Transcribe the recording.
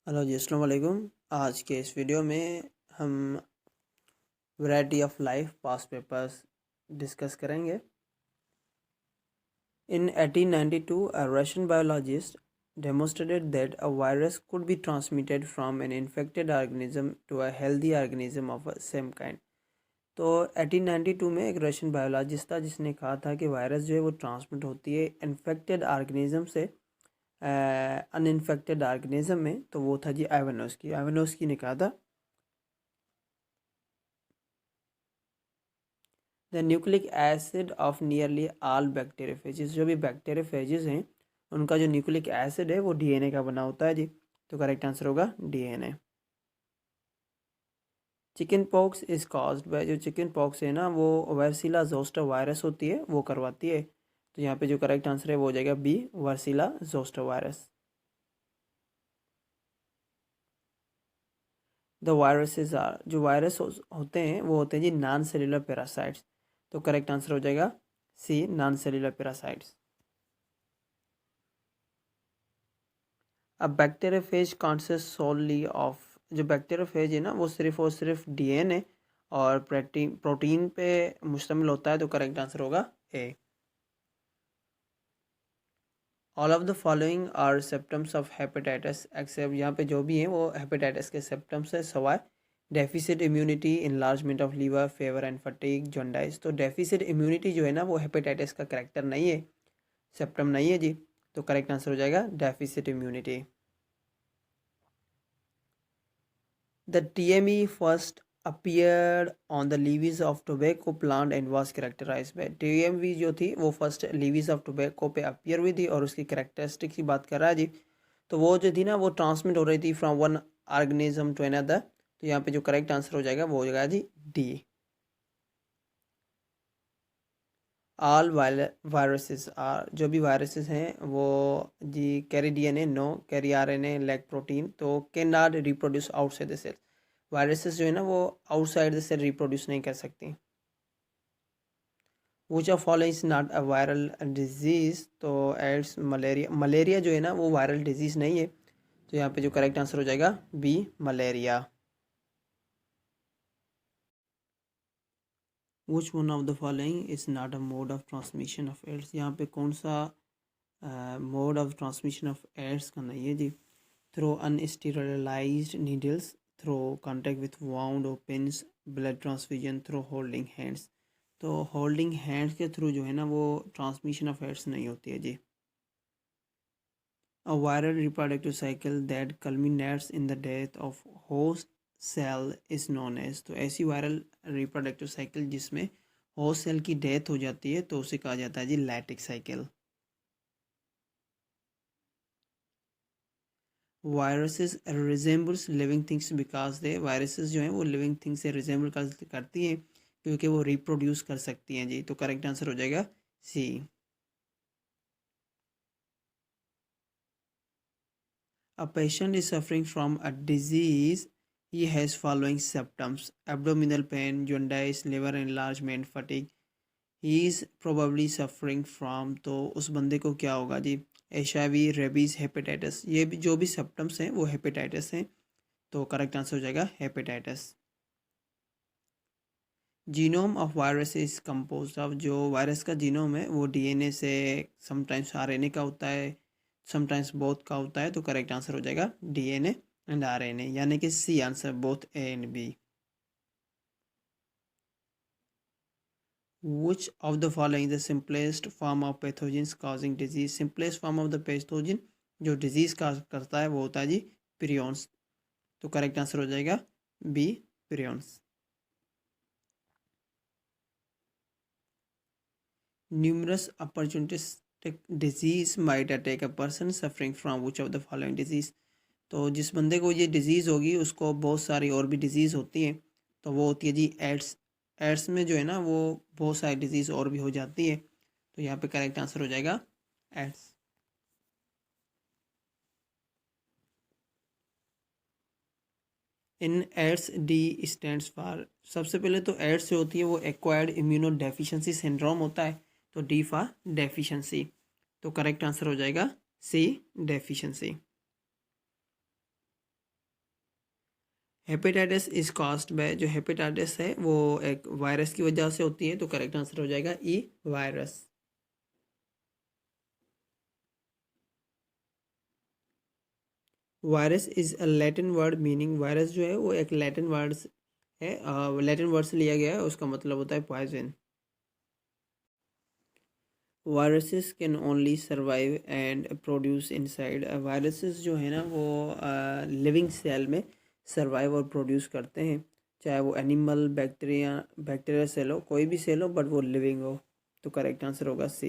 Hello जी, अस्सलाम वालेकुम। आज के इस वीडियो में हम variety of life past papers discuss करेंगे। इन 1892 a Russian biologist demonstrated that a virus could be transmitted from an infected organism to a healthy organism of a same kind। तो 1892 में एक रशियन बायोलॉजिस्ट था जिसने कहा था कि वायरस जो है वो ट्रांसमिट होती है इन्फेक्टेड ऑर्गेनिज्म से अनइन्फेक्टेड ऑर्गेनिज्म में। तो वो था जी आइवानोस्की ने कहा था। The nucleic acid of nearly all bacteriophages, जो भी बैक्टीरियोफेजेस हैं उनका जो न्यूक्लिक एसिड है वो डीएनए का बना होता है जी। तो करेक्ट आंसर होगा DNA. Chicken pox is caused by, जो चिकन पॉक्स है ना वो वर्सिला जोस्टर वायरस होती है, वो करवाती है। तो यहाँ पे जो करेक्ट आंसर है वो हो जाएगा B, varicella zoster virus. The viruses are, जो वायरस होते हैं वो होते हैं जी नॉन सेल्यूलर पैरासाइट्स। तो करेक्ट आंसर हो जाएगा सी, नॉन सेल्यूलर पैरासाइट्स। अब बैक्टीरियोफेज कॉन्सिस्ट सोनली ऑफ, जो बैक्टीरियोफेज है ना वो सिर्फ और सिर्फ डीएनए और प्रोटीन पे मुश्तमिल होता है। तो करेक्ट आंसर होगा A. All of the following are symptoms of hepatitis except, यहाँ पे जो भी हैं वो हेपेटाइटिस के सिम्टम्स है सवाए deficit immunity, enlargement of liver, fever and fatigue, jaundice. तो डेफिसिट इम्यूनिटी जो है ना वो हेपेटाइटिस का करेक्टर नहीं है, सिम्टम नहीं है जी। तो करेक्ट आंसर हो जाएगा deficit immunity. The TME first appeared on the leaves of tobacco plant and was characterized by, TME जो थी वो फर्स्ट leaves of tobacco पे appear हुई थी और उसकी characteristic की बात कर रहा है जी। तो वो जो थी ना वो ट्रांसमिट हो रही थी from one organism to another. तो यहाँ पे जो करेक्ट आंसर हो जाएगा वो हो जाएगा जी डी। ऑल वायरसेस आर, जो भी वायरसेस हैं वो जी carry DNA, no carry RNA, lack protein, तो can not reproduce outside the cell. Viruses जो है ना वो आउटसाइड द सेल रिप्रोड्यूस नहीं कर सकती। Which of following is not a viral disease, तो एड्स मलेरिया, मलेरिया जो है ना वो वायरल डिजीज नहीं है। तो यहाँ पे जो करेक्ट आंसर हो जाएगा B, malaria. Which one of the following is not a mode of transmission of AIDS, यहाँ पे कौन सा mode of transmission of AIDS का नहीं है जी। Through unsterilised needles, through contact with wound और pins, blood transfusion, through holding hands. तो होल्डिंग हैंड्स के थ्रू जो है ना वो ट्रांसमिशन ऑफ एड्स नहीं होती है जी। A viral reproductive cycle that culminates in the death of host cell is known as, तो ऐसी वायरल रिप्रोडक्टिव साइकिल जिसमें होस्ट सेल की डेथ हो जाती है तो उसे कहा जाता है जी lytic cycle. Viruses resembles living things because they, viruses जो हैं वो लिविंग थिंग्स से रिजेंबल करती हैं क्योंकि वो रिप्रोड्यूस कर सकती हैं जी। तो करेक्ट आंसर हो जाएगा C. A patient is suffering from a disease he has following symptoms, abdominal pain, jaundice, liver enlargement, fatigue. He is probably suffering from, तो उस बंदे को क्या होगा जी, HIV, रेबीज, हेपेटाइटिस। ये भी जो भी सिम्टम्स हैं वो हेपेटाइटिस हैं। तो करेक्ट आंसर हो जाएगा hepatitis. Genome of virus is compose of, जो वायरस का जीनोम है वो डीएनए से, समटाइम्स आरएनए का होता है, समटाइम्स बोथ का होता है। तो करेक्ट आंसर हो जाएगा डीएनए एंड आरएनए, यानी कि C answer, both A and B. Which of the following the simplest form of pathogens causing disease, simplest form of the pathogen जो डिजीज का करता है वो होता है जी प्रियॉन्स। तो करेक्ट आंसर हो जाएगा B, prions. Numerous opportunistic disease might attack a person suffering from which of the following disease, तो जिस बंदे को ये डिज़ीज़ होगी उसको बहुत सारी और भी डिज़ीज़ होती हैं। तो वो होती है जी एड्स। एड्स में जो है ना वो बहुत सारी डिज़ीज़ और भी हो जाती है। तो यहाँ पे करेक्ट आंसर हो जाएगा AIDS. In AIDS D stands for, सबसे पहले तो एड्स जो होती है वो एक्वायर्ड इम्यूनो डेफिशिएंसी सिंड्रोम होता है। तो डी फॉर डेफिशिएंसी। तो करेक्ट आंसर हो जाएगा C, deficiency. Hepatitis is caused by, जो हेपेटाइटिस है वो एक वायरस की वजह से होती है, तो करेक्ट आंसर हो जाएगा E virus. Virus is a Latin word meaning, virus जो है वो एक लैटिन वर्ड है, लैटिन वर्ड से लिया गया है, उसका मतलब होता है poison. Viruses can only survive and produce inside, viruses जो है ना वो लिविंग सेल में सर्वाइव और प्रोड्यूस करते हैं, चाहे वो एनिमल, बैक्टीरिया सेल हो, कोई भी सेल हो, बट वो लिविंग हो। तो करेक्ट आंसर होगा सी।